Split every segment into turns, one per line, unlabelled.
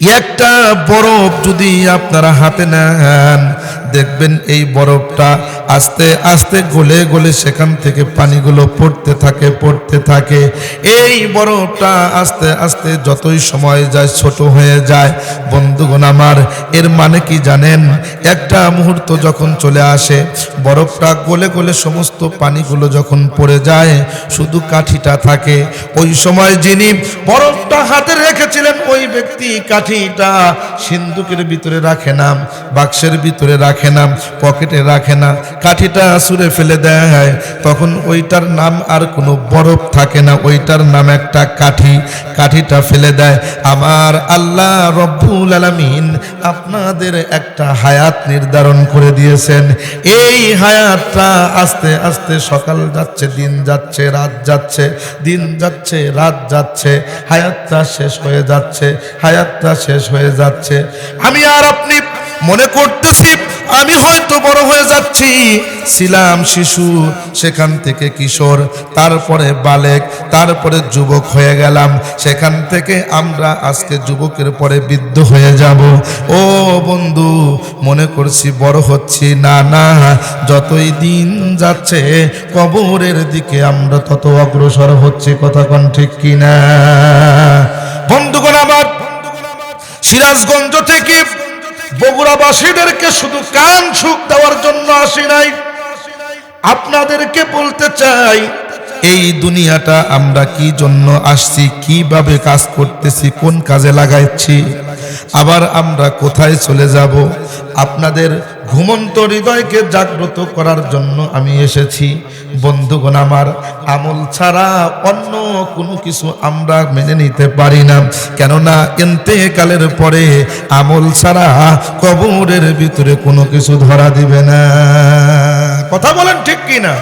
একটা বরফ যদি আপনারা হাতে নেন, দেখবেন এই বরফটা আস্তে আস্তে গলে গলে সেখান থেকে পানিগুলো পড়তে থাকে। এই বরফটা আস্তে আস্তে যতই সময় যায় ছোট হয়ে যায়। বন্ধুগণ আমার, এর মানে কি জানেন? একটা মুহূর্ত যখন চলে আসে, বরফটা গলে গলে সমস্ত পানিগুলো যখন পড়ে যায়, শুধু কাঠিটা থাকে। ওই সময় যিনি বরফটা হাতে রেখেছিলেন, ওই ব্যক্তি কাঠিটা সিন্দুকের ভিতরে রাখে না, বাক্সের ভিতরে রাখে না, পকেটে রাখে না, কাঠিটা ছুঁড়ে ফেলে দেয়। তখন ওইটার নাম আর কোনো বরফ থাকে না, ওইটার নাম একটা কাঠি। কাঠিটা ফেলে দেয়। আমার আল্লাহ রব্বুল আলামিন আপনাদের একটা হায়াত নির্ধারণ করে দিয়েছেন। এই হায়াতটা আস্তে আস্তে সকাল যাচ্ছে, দিন যাচ্ছে, রাত যাচ্ছে, দিন যাচ্ছে, রাত যাচ্ছে, হায়াতটা শেষ হয়ে যাচ্ছে, হায়াতটা শেষ হয়ে যাচ্ছে। আমি আর আপনি মনে করতেছি আমি হয়তো বড় হয়ে যাচ্ছি। ছিলাম শিশু, সেখান থেকে কিশোর, তারপরে বালেক, তারপরে যুবক হয়ে গেলাম, সেখান থেকে আমরা আজকে যুবকের পরে বৃদ্ধ হয়ে যাব। ও বন্ধু, মনে করছি বড় হচ্ছি, না না, যতই দিন যাচ্ছে কবরের দিকে আমরা তত অগ্রসর হচ্ছি। কথা কোন ঠিক কিনা? বন্ধুগণ আমার, সিরাজগঞ্জ থেকে বগুড়াবাসীদেরকে শুধু কান সুখ দেওয়ার জন্য আসি নাই, আপনাদেরকে বলতে চাই এই দুনিয়াটা আমরা কি জন্য আসছি, কিভাবে কাজ করতেছি, কোন কাজে লাগাইছি, আবার আমরা কোথায় চলে যাব, আপনাদের ঘুমন্ত হৃদয়কে জাগ্রত করার জন্য আমি এসেছি। বন্ধুগণ আমার, আমল ছাড়া অন্য কোনো কিছু আমরা মেনে নিতে পারি না, কেননা ইন্তেকালের পরে আমল ছাড়া কবরের ভিতরে কোনো কিছু ধরা দিবে না। কথা বলেন ঠিক কিনা?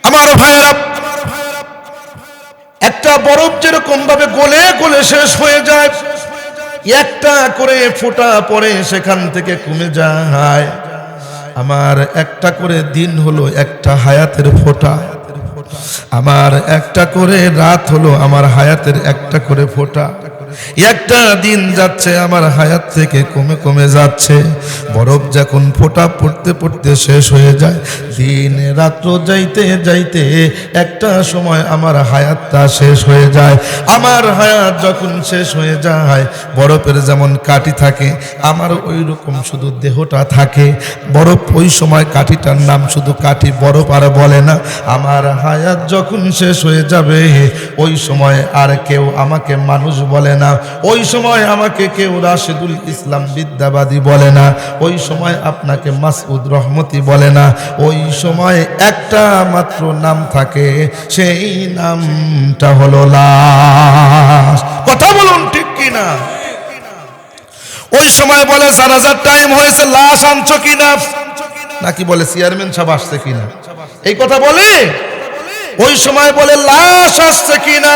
আমার ভাইয়েরা, একটা বরফ যেরকম ভাবে গলে গলে শেষ হয়ে যায়, একটা করে ফোঁটা পড়ে সেখান থেকে কমে যায়। আমার একটা করে দিন হলো একটা হায়াতের ফোঁটা, আমার একটা করে রাত হলো আমার হায়াতের একটা করে ফোঁটা। একটা দিন যাচ্ছে, আমার হায়াত থেকে কমে কমে যাচ্ছে। বরফ যখন ফোঁটা পড়তে পড়তে শেষ হয়ে যায়, দিন রাত্র যাইতে যাইতে একটা সময় আমার হায়াতটা শেষ হয়ে যায়। আমার হায়াত যখন শেষ হয়ে যায়, বরফের যেমন কাঠি থাকে, আমার ওই রকম শুধু দেহটা থাকে। বরফ ওই সময় কাঠিটার নাম শুধু কাঠি, বরফ আর বলে না। আমার হায়াত যখন শেষ হয়ে যাবে, ওই সময় আর কেউ আমাকে মানুষ বলে না, ওই সময় আমাকে কেউ রাশেদুল ইসলাম বিদ্যাবাদী বলে না, ওই সময় আপনাকে মাসউদ রহমতি বলে না। ওই সময় একটা মাত্র নাম থাকে, সেই নামটা হলো লাশ। কথা বলুন ঠিক কিনা? ওই সময় বলে জানাজার টাইম হয়েছে, লাশ আনছো কিনা, নাকি বলে চেয়ারম্যান সাহেব আসছে কিনা, এই কথা বলে। ওই সময় বলে লাশ আসছে কিনা,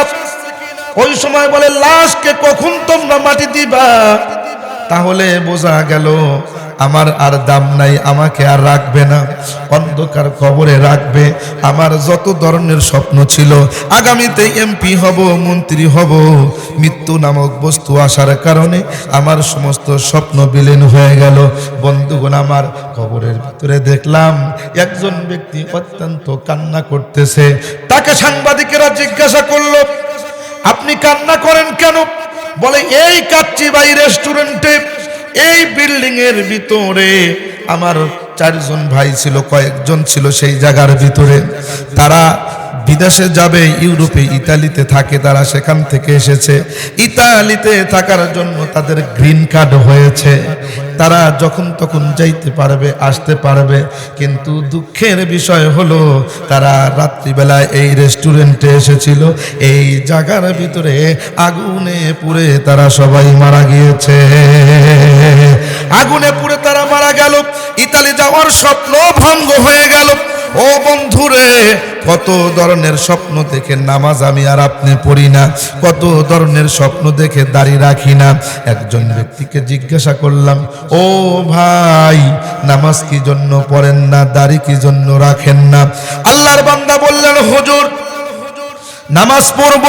ওই সময় বলে লাশকে কখন তোমরা মাটি দিবা। তাহলে বোঝা গেল আমার আর দাম নাই, আমাকে আর রাখবে না, অন্ধকার কবরে রাখবে। আমার যত ধরনের স্বপ্ন ছিল, আগামীতে এমপি হব, মন্ত্রী হব, মৃত্যু নামক বস্তু আসার কারণে আমার সমস্ত স্বপ্ন বিলীন হয়ে গেল। বন্ধুগণ আমার, কবরের ভিতরে দেখলাম একজন ব্যক্তি অত্যন্ত কান্না করতেছে। তাকে সাংবাদিকেরা জিজ্ঞাসা করলো, আপনি কান্না করেন কেন? বলে, এই কাচ্চিবাই রেস্টুরেন্টে, এই বিল্ডিং এর ভিতরে আমার 4 জন ভাই ছিল, কয়েকজন ছিল সেই জায়গার ভিতরে। তারা বিদেশে যাবে, ইউরোপে, ইতালিতে থাকে, তারা সেখান থেকে এসেছে। ইতালিতে থাকার জন্য তাদের গ্রিন কার্ড হয়েছে, তারা যখন তখন যাইতে পারবে, আসতে পারবে। কিন্তু দুঃখের বিষয় হলো, তারা রাত্রিবেলায় এই রেস্টুরেন্টে এসেছিল, এই জায়গার ভিতরে আগুনে পুড়ে তারা সবাই মারা গিয়েছে। আগুনে পুড়ে তারা মারা গেল। ইতালি যাওয়ার স্বপ্ন ভঙ্গ হয়ে গেল। ও বন্ধুরে, কত ধরনের স্বপ্ন দেখে নামাজ আমি আর আপনি পড়ি না, কত ধরনের স্বপ্ন দেখে দাড়ি রাখি না। একজন ব্যক্তিকে জিজ্ঞাসা করলাম, ও ভাই, নামাজ কি জন্য পড়েন না, দাড়ি কি জন্য রাখেন না? আল্লাহর বান্দা বললেন, হুজুর, নামাজ পড়ব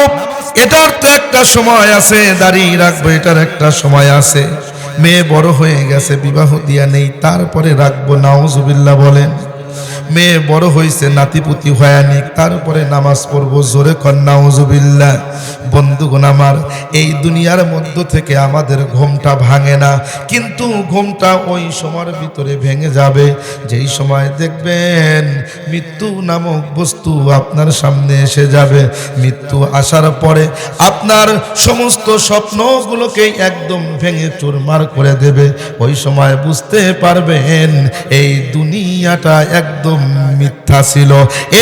এটার তো একটা সময় আছে, দাড়ি রাখবো এটার একটা সময় আছে। মেয়ে বড় হয়ে গেছে, বিবাহ দিয়া নেই, তারপরে রাখবো, নাউজুবিল্লাহ বলেন। মেয়ে বড় হয়েছে, নাতিপুতি হয়নি, তারপরে নামাজ পড়বো, জোরে কর নাউজুবিল্লাহ। বন্ধুগণ আমার, এই দুনিয়ার মধ্য থেকে আমাদের ঘুমটা ভাঙে না, কিন্তু ঘুমটা ওই সময়ের ভিতরে ভেঙে যাবে যেই সময় দেখবেন মৃত্যু নামক বস্তু আপনার সামনে এসে যাবে। মৃত্যু আসার পরে আপনার সমস্ত স্বপ্নগুলোকে একদম ভেঙে চুরমার করে দেবে। ওই সময় বুঝতে পারবেন এই দুনিয়াটা একদম মিথ্যা ছিল,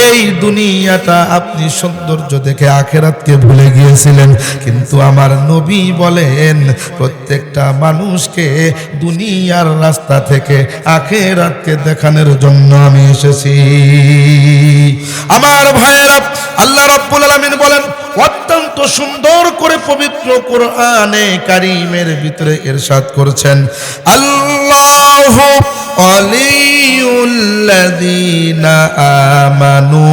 এই দুনিয়াটা আপনি সৌন্দর্য দেখে আখেরাতকে ভুলে গিয়েছিলেন। কিন্তু আমার নবী বলেন প্রত্যেকটা মানুষকে দুনিয়ার রাস্তা থেকে আখেরাতকে দেখানোর জন্য আমি এসেছি। আমার ভাইয়েরা, আল্লাহ রাব্বুল আলামিন বলেন অত্যন্ত সুন্দর করে পবিত্র কোরআনে কারীমের ভিতরে ইরশাদ করেছেন, আল্লাহু ওয়ালিউল্লাযীনা আমানু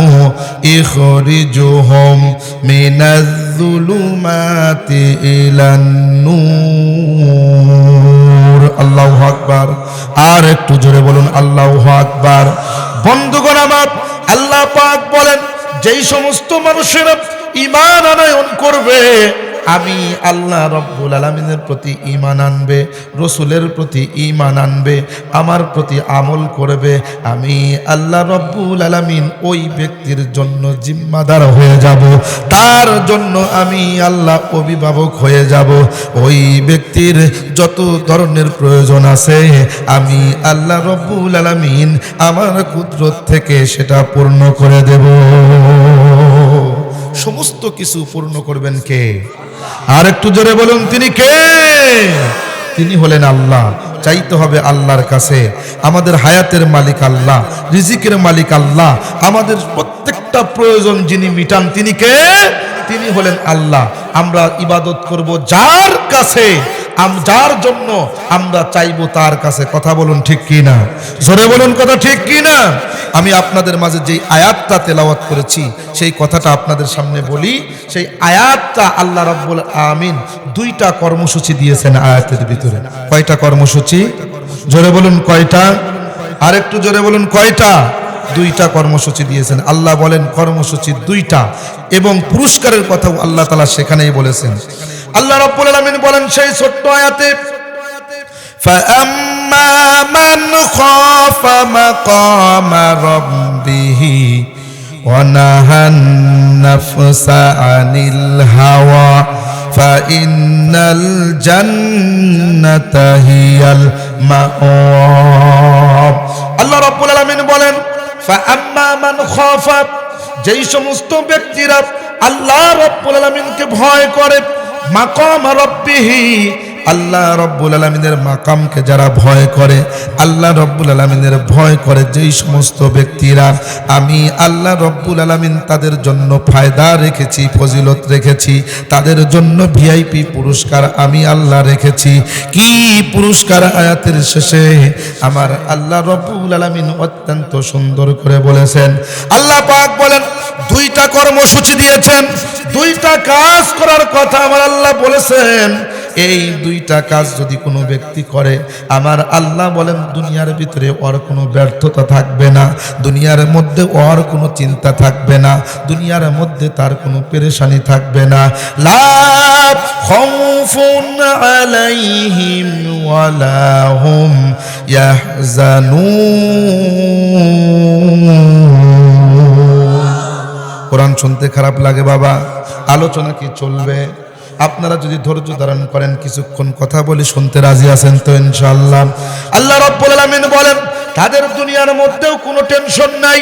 ইখরিজুহুম মিনাজ-যুলুমাতি ইলান নূর। আল্লাহু আকবার। আর একটু জোরে বলুন আল্লাহু আকবার। বন্ধুগণ আমার, আল্লাহ পাক বলেন যেই সমস্ত মানুষেরা ঈমান আনয়ন করবে, আমি আল্লাহ রব্বুল আলামিনের প্রতি ঈমান আনবে, রসুলের প্রতি ঈমান আনবে, আমার প্রতি আমল করবে, আমি আল্লাহ রব্বুল আলামিন ওই ব্যক্তির জন্য জিম্মাদার হয়ে যাব, তার জন্য আমি আল্লাহ অভিভাবক হয়ে যাব। ওই ব্যক্তির যত ধরনের প্রয়োজন আছে আমি আল্লাহ রব্বুল আলামিন আমার কুদরত থেকে সেটা পূর্ণ করে দেব। সমস্ত কিছু পূর্ণ করবেন কে? আর একটু জোরে বলুন তিনি কে? তিনি হলেন আল্লাহ। চাইতে হবে আল্লাহর কাছে। আমাদের হায়াতের মালিক আল্লাহ, রিজিকের মালিক আল্লাহ, আমাদের প্রত্যেকটা প্রয়োজন যিনি মিটান তিনি কে? তিনি হলেন আল্লাহ। আমরা ইবাদত করব যার কাছে, যার জন্য আমরা চাইবো তার কাছে। কথা বলুন ঠিক কি না? জোরে বলুন কথা ঠিক কি না? আমি আপনাদের মাঝে যেই আয়াতটা তেলাওয়াত করেছি সেই কথাটা আপনাদের সামনে বলি। সেই আয়াতটা আল্লাহ রাব্বুল আমিন দুইটা কর্মসূচি দিয়েছেন আয়াতের ভিতরে। কয়টা কর্মসূচি? জোরে বলুন কয়টা? আর একটু জোরে বলুন কয়টা? দুইটা কর্মসূচি দিয়েছেন। আল্লাহ বলেন কর্মসূচি দুইটা, এবং পুরস্কারের কথাও আল্লাহ তাআলা সেখানেই বলেছেন। আল্লাহ রাব্বুল আলামিন বলেন সেই ছোট্ট আয়াতে, فَأَمَّا مَنْ خَافَ مَقَامَ رَبِّهِ وَنَهَى النَّفْسَ عَنِ الْهَوَى فَإِنَّ الْجَنَّةَ هِيَ الْمَأْوَى। আল্লাহ রাব্বুল আলামিন বলেন فَأَمَّا مَنْ خَافَ, যেই সমস্ত ব্যক্তিরা আল্লাহ রাব্বুল আলামিনকে ভয় করে, মাকাম রাব্বিহি, আল্লাহ রব্বুল আলামিনের মাকামকে যারা ভয় করে, আল্লাহ রব্বুল আলামিনের ভয় করে যেই সমস্ত ব্যক্তিরা, আমি আল্লাহ রব্বুল আলামিন তাদের জন্য ফায়দা রেখেছি, ফজিলত রেখেছি, তাদের জন্য ভিআইপি পুরস্কার আমি আল্লাহ রেখেছি। কি পুরস্কার? আয়াতের শেষে আমার আল্লাহ রব্বুল আলামিন অত্যন্ত সুন্দর করে বলেছেন। আল্লাহ পাক বলেন দুইটা কর্মসূচি দিয়েছেন, দুইটা কাজ করার কথা আমার আল্লাহ বলেছেন। এই দুইটা কাজ যদি কোনো ব্যক্তি করে, আমার আল্লাহ বলেন দুনিয়ার ভিতরে ওর কোনো ব্যর্থতা থাকবে না, দুনিয়ার মধ্যে ওর কোনো চিন্তা থাকবে না, দুনিয়ার মধ্যে তার কোনো পেরেশানি থাকবে না। লা খাউফুন আলাইহিম ওয়ালা হুম ইয়াহজানুন। কোরআন শুনতে খারাপ লাগে বাবা, আলোচনা কি চলবে? আপনারা যদি ধৈর্য ধারণ করেন কিছুক্ষণ কথা বলি, শুনতে রাজি আছেন তো ইনশাআল্লাহ? আল্লাহ রাব্বুল আলামিন বলেন তাদের দুনিয়ার মধ্যেও কোনো টেনশন নাই,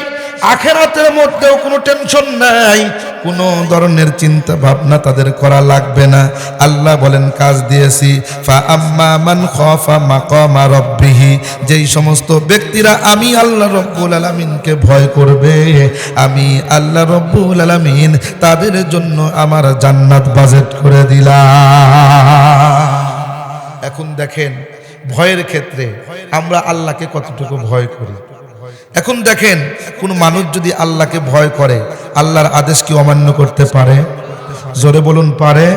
আখিরাতের মধ্যেও কোনো টেনশন নাই, কোনো ধরনের চিন্তা ভাবনা তাদের করা লাগবে না। আল্লাহ বলেন কাজ দিয়েছি, ফা আম্মা মান খাফা মাকামা রাব্বিহি, যেই সমস্ত ব্যক্তিরা আমি আল্লাহ রাব্বুল আলামিনকে ভয় করবে, আমি আল্লাহ রাব্বুল আলামিন তাদের জন্য আমার জান্নাত বাজেট করে দিলাম। এখন দেখেন ভয়ের ক্ষেত্রে আমরা আল্লাহকে কতটুকু ভয় করি। এখন দেখেন কোন মানুষ যদি আল্লাহকে ভয় করে, আল্লাহর আদেশ কি অমান্য করতে পারে? জোরে বলুন পারে?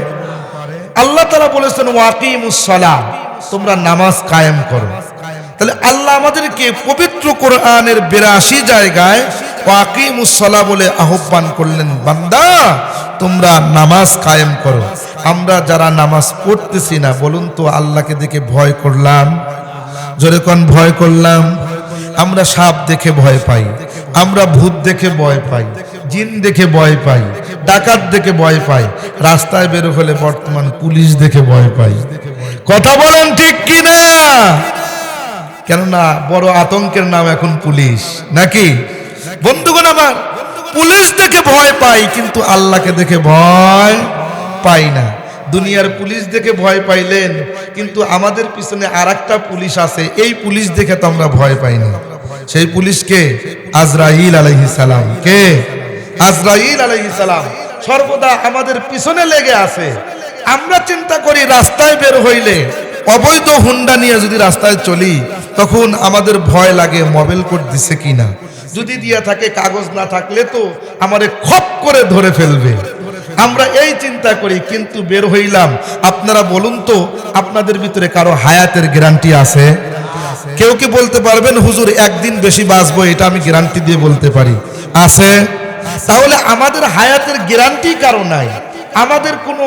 আল্লাহ তাআলা বলেছেন ওয়াকিমুস সালাহ, তোমরা নামাজ কায়েম করো। তাহলে আল্লাহ আমাদেরকে পবিত্র কোরআনের 82 জায়গায় ওয়াকিমুস সালাহ বলে আহ্বান করলেন, বান্দা তোমরা নামাজ কায়েম করো। আমরা যারা নামাজ পড়তেছি না, বলুন তো আল্লাহকে দেখে ভয় করলাম? জোরে কোন ভয় করলাম? আমরা সাপ দেখে ভয় পাই, আমরা ভূত দেখে ভয় পাই, জিন দেখে ভয় পাই, ডাকাত দেখে ভয় পাই, রাস্তায় বের হলে বর্তমান পুলিশ দেখে ভয় পাই। কথা বলেন ঠিক কিনা? কেননা বড় আতঙ্কের নাম এখন পুলিশ, নাকি বন্ধুগণ আমার? পুলিশ দেখে ভয় পাই, কিন্তু আল্লাহকে দেখে ভয় পাই না। দুনিয়ার পুলিশ দেখে ভয় পাইলেন, কিন্তু আমাদের পিছনে আরেকটা পুলিশ আছে, এই পুলিশ দেখে তো আমরা ভয় পাই না। সেই পুলিশকে আজরাইল আলাইহিস সালাম। কে? আজরাইল আলাইহিস সালাম সর্বদা আমাদের পিছনে লেগে আছে। আমরা চিন্তা করি রাস্তায় বের হইলে, অবৈধ হুন্ডা নিয়ে যদি রাস্তায় চলি, তখন আমাদের ভয় লাগে মোবাইল কোড দিছে কিনা, যদি দিয়া থাকে কাগজ না থাকলে তো আমারে খপ করে ধরে ফেলবে। আমরা এই চিন্তা করি, কিন্তু বের হইলাম। আপনারা বলুন তো, আপনাদের ভিতরে কারো হায়াতের গ্যারান্টি আছে? কেউ কি বলতে পারবেন হুজুর একদিন বেশি বাঁচবো? এটা আমি গ্যারান্টি দিয়ে বলতে পারি। আছে? তাহলে আমাদের হায়াতের গ্যারান্টি কারো নাই, আমাদের কোনো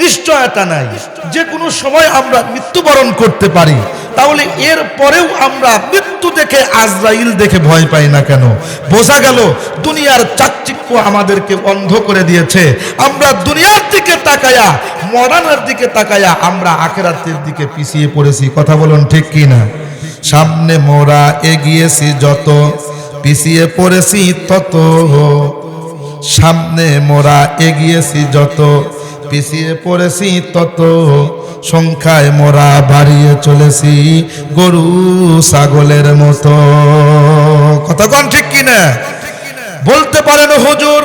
নিশ্চয়তা নাই, যে কোনো সময় আমরা মৃত্যুবরণ করতে পারি। তাহলে এর পরেও আমরা মৃত্যু দেখে, আজরাইল দেখে ভয় পাই না কেন? বোঝা গেল দুনিয়ার চাকচিক্য আমাদেরকে অন্ধ করে দিয়েছে। আমরা দুনিয়ার দিকে তাকায়া, মডার্নের দিকে তাকায়া আমরা আখিরাতের দিকে পিছিয়ে পড়েছি। কথা বলুন ঠিক কি না? সামনে মোরা এগিয়েছি যত, পিছিয়ে পড়েছি তত। সামনে মোরা এগিয়েছি যত, পিছিয়ে পড়েছি তত। সংখ্যায় মোরা বাড়িয়ে চলেছি গরু ছাগলের মতো। কথা কোন ঠিক কিনা? বলতে পারেন হুজুর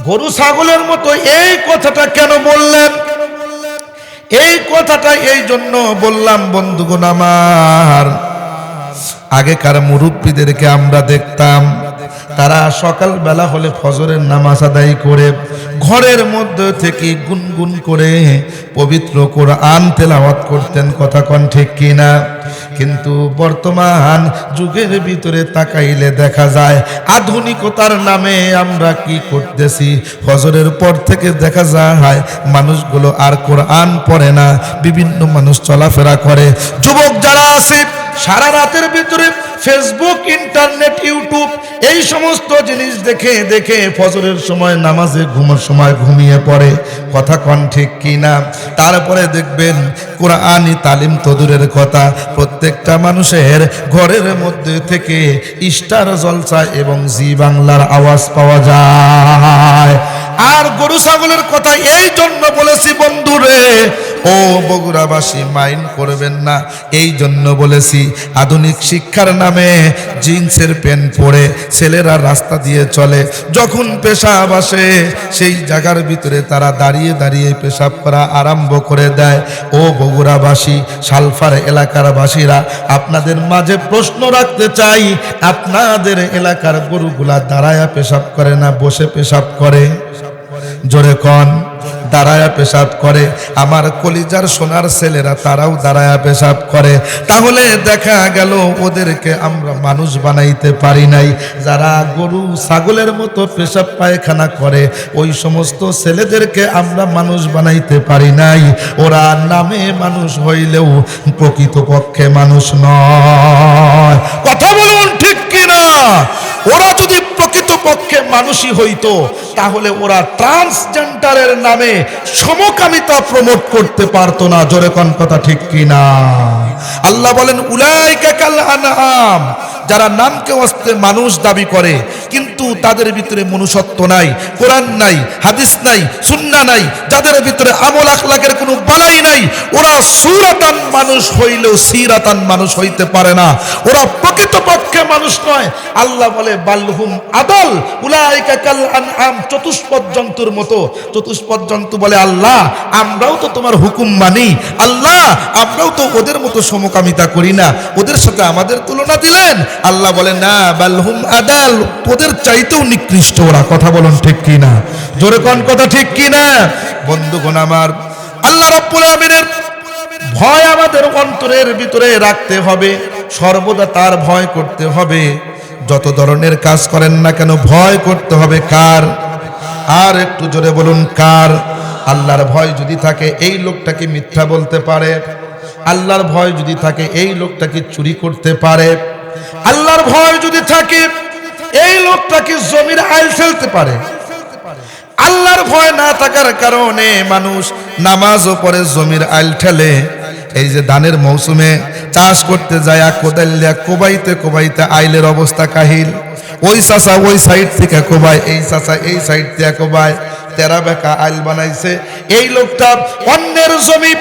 গরু ছাগলের মতো, এই কথাটা কেন বললেন? এই কথাটা এই জন্য বললাম বন্ধুগণ আমার, আগেকার মুরব্বীদেরকে আমরা দেখতাম, তারা সকালবেলা হলে ফজরের নামাজ আদায় করে ঘরের মধ্যে থেকে গুনগুন করে পবিত্র কোরআন তেলাওয়াত করতেন। কথা কোন ঠিক কিনা? কিন্তু বর্তমান যুগের ভিতরে তাকাইলে দেখা যায় আধুনিকতার নামে আমরা কি করতেছি। ফজরের পর থেকে দেখা যায় মানুষগুলো আর কোরআন পড়ে না, বিভিন্ন মানুষ চলাফেরা করে। যুবক যারা আছে সারা রাতের ভিতরে ফেসবুক, ইন্টারনেট, ইউটিউব এই সমস্ত জিনিস দেখে দেখে ফজরের সময় নামাজে ঘুমার সময় ঘুমিয়ে পড়ে। কথা কোন ঠিক কিনা? তারপরে দেখবেন কোরআনি তালিম তো দূরের কথা, প্রত্যেকটা মানুষের ঘরের মধ্যে থেকে স্টার জলসা এবং জি বাংলার আওয়াজ পাওয়া যায়। আর গরু ছাগলের কথা এই জন্য বলেছি বন্ধুরে, ও বগুড়াবাসী মাইন্ড করবেন না, এই জন্য বলেছি আধুনিক শিক্ষার নামে জিন্সের প্যান্ট পরে ছেলেরা রাস্তা দিয়ে চলে, যখন পেশাব আসে সেই জায়গার ভিতরে তারা দাঁড়িয়ে দাঁড়িয়ে পেশাব করা আরম্ভ করে দেয়। ও বগুড়াবাসী, সালফার এলাকার বাসীরা, আপনাদের মাঝে প্রশ্ন রাখতে চাই, আপনাদের এলাকার গরুগুলা দাঁড়ায়া পেশাব করে না বসে পেশাব করে? জোরে কন। দাঁড়ায়া পেশাব করে। আমার কলিজার সোনার ছেলেরা তারাও দাঁড়ায়া পেশাব করে। তাহলে দেখা গেল ওদেরকে আমরা মানুষ বানাইতে পারি নাই। যারা গরু ছাগলের মতো পেশাব পায়খানা করে ওই সমস্ত ছেলেদেরকে আমরা মানুষ বানাইতে পারি নাই। ওরা নামে মানুষ হইলেও প্রকৃতপক্ষে মানুষ নয়। কথা বলুন ঠিক কিনা? ওরা যদি প্রকৃতপক্ষে মানুষই হইতো তাহলে ওরা ট্রান্সজেন্ডারের নামে সমকামিতা প্রমোট করতে পারতো না। জোরে কোন কথা ঠিক কিনা? আল্লাহ বলেন উলাইকা কাল আনআম, যারা নামকে ওয়াস্তে মানুষ দাবি করে কিন্তু তাদের ভিতরে মনুষ্যত্ব নাই, কোরআন নাই, হাদিস নাই, সুন্নাহ নাই, যাদের ভিতরে আমল আখলাকের কোনো বালাই নাই, ওরা সূরাতান মানুষ হইলেও সিরাতান মানুষ হইতে পারে না। ওরা প্রকৃতপক্ষে মানুষ নয়। আল্লাহ বলে বালহুম আদল উলাইকা কাল আনআম, চতুষ্পদ জন্তুর মতো। চতুষ্পদ জন্তু বলে আল্লাহ আমরাও তো তোমার হুকুম মানি, আল্লাহ আমরাও তো ওদের মতো সমকামিতা করি না, ওদের সাথে আমাদের তুলনা দিলেন? আল্লাহ বলেন না, বালহুম আদাল, ওদের চাইতেও নিকৃষ্ট ওরা। কথা বলুন ঠিক কি না? জোরে কোন কথা ঠিক কি না? বন্ধুগণ আমার, আল্লাহ রাব্বুল আমিনের ভয় আমাদের অন্তরের ভিতরে রাখতে হবে, সর্বদা তার ভয় করতে হবে। যত ধরনের কাজ করেন না কেন ভয় করতে হবে কার? আর একটু জোরে বলুন কার? আল্লাহর ভয় যদি থাকে এই লোকটা কি মিথ্যা বলতে পারে? আল্লাহর ভয় যদি থাকে এই লোকটা কি চুরি করতে পারে? আল্লাহর ভয় যদি থাকে এই লোকটা কি জমির আইল ফেলতে পারে? আল্লাহর ভয় না থাকার কারণে মানুষ নামাজও পড়ে জমির আইল ঠেলে। এই যে ধানের মৌসুমে চাষ করতে যায় কোদাল দিয়া কোবাইতে কোবাইতে আইলের অবস্থা কাহিল। ওই চাষা ওই সাইড থেকে কোবায়, এই চাষা এই সাইড থেকে কোবায়, তেরা বেঁকা আইল বানাইছে। এই লোকটা অন্যের জমি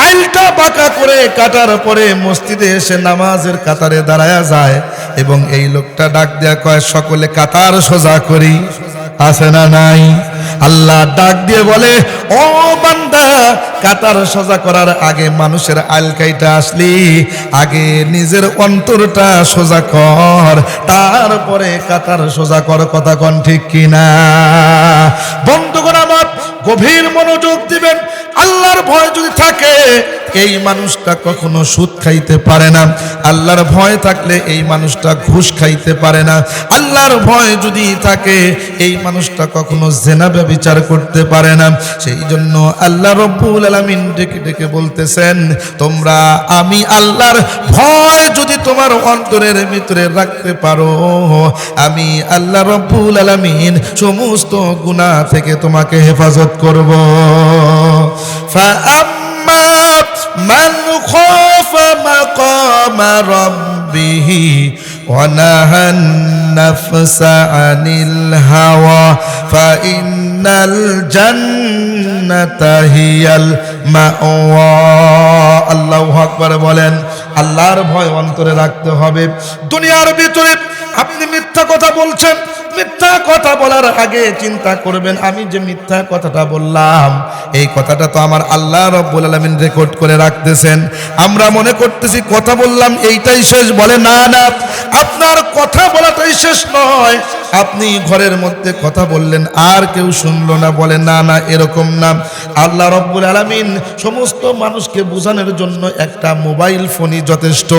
আইলটা বাঁকা করে কাটার পরে মসজিদে এসে নামাজের কাতারে দাঁড়ায়া যায় এবং এই লোকটা ডাক দেয়া কয়, সকলে কাতার সোজা করি। আছে না নাই? আল্লাহ ডাক দিয়ে বলে, ও বান্দা, কাতার সোজা করার আগে মানুষের আইল কাইটা আসলি, আগে নিজের অন্তরটা সোজা কর, তারপরে কাতার সোজা কর। কথা কোন ঠিক কিনা? বন্ধুগণ আমার, গভীর মনোযোগ দিবেন। আল্লাহর ভয় যদি থাকে এই মানুষটা কখনো সুদ খাইতে পারে না। আল্লাহর ভয় থাকলে এই মানুষটা ঘুষ খাইতে পারে না। আল্লাহর ভয় যদি থাকে এই মানুষটা কখনো জেনা ব্যভিচার করতে পারে না। সেই জন্য আল্লাহ রব্বুল আলামিন ডেকে ডেকে বলতেছেন, তোমরা আমি আল্লাহর ভয় যদি তোমার অন্তরের ভিতরে রাখতে পারো, আমি আল্লাহ রব্বুল আলামিন সমস্ত গুনাহ থেকে তোমাকে হেফাজত করব। فأما من خاف مقام ربه ونهى النفس عن الهوى فإن الجنة هي المأوى। আল্লাহু আকবার বলেন। আল্লাহর ভয় অন্তরে রাখতে হবে। দুনিয়ার ভিতরে আপনি মিথ্যা কথা বলছেন, মিথ্যা কথা বলার আগে চিন্তা করবেন, আমি যে মিথ্যা কথাটা বললাম এই কথাটা তো আমার আল্লাহ রাব্বুল আলামিন রেকর্ড করে রাখতেছেন। আমরা মনে করতেছি কথা বললাম এইটাই শেষ, বলে না না, আপনার কথা বলাটাই শেষ নয়। আপনি ঘরের মধ্যে কথা বললেন আর কেউ শুনলো না, বলে না না, এরকম না। আল্লাহ রাব্বুল আলামিন সমস্ত মানুষকে বোঝানোর জন্য একটা মোবাইল ফোনই যথেষ্ট।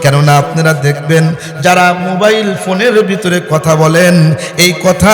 কেননা আপনারা দেখবেন যারা মোবাইল ফোনের ভিতরে কথা বলেন, এই কথা